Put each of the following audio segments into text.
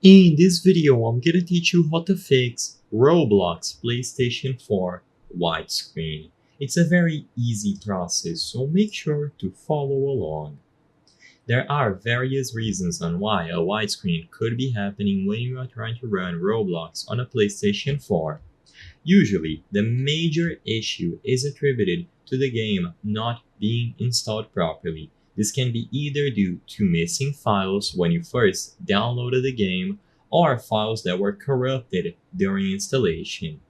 In this video, I'm gonna teach you how to fix Roblox PlayStation 4 widescreen. It's a very easy process, so make sure to follow along. There are various reasons on why a widescreen could be happening when you are trying to run Roblox on a PlayStation 4. Usually, the major issue is attributed to the game not being installed properly. This can be either due to missing files when you first downloaded the game or files that were corrupted during installation.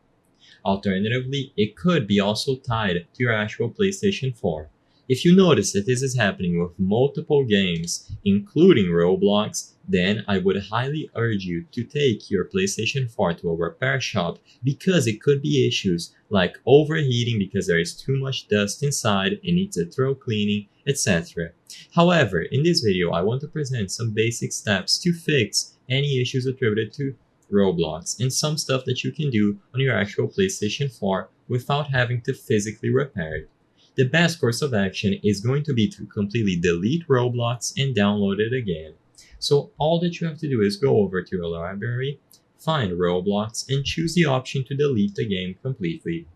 Alternatively, it could be also tied to your actual PlayStation 4. If you notice that this is happening with multiple games, including Roblox, then I would highly urge you to take your PlayStation 4 to a repair shop because it could be issues like overheating because there is too much dust inside and needs a thorough cleaning, etc. However, in this video, I want to present some basic steps to fix any issues attributed to Roblox, and some stuff that you can do on your actual PlayStation 4 without having to physically repair it. The best course of action is going to be to completely delete Roblox and download it again. So all that you have to do is go over to your library, find Roblox, and choose the option to delete the game completely.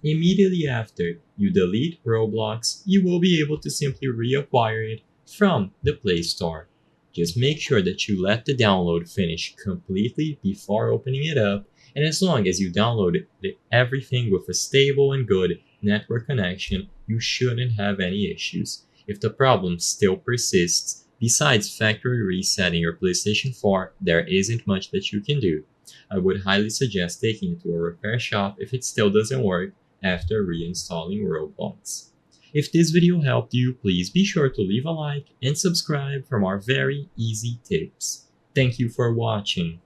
Immediately after you delete Roblox, you will be able to simply reacquire it from the Play Store. Just make sure that you let the download finish completely before opening it up, and as long as you download everything with a stable and good network connection, you shouldn't have any issues. If the problem still persists, besides factory resetting your PlayStation 4, there isn't much that you can do. I would highly suggest taking it to a repair shop if it still doesn't work after reinstalling Roblox. If this video helped you, please be sure to leave a like and subscribe for more very easy tips. Thank you for watching.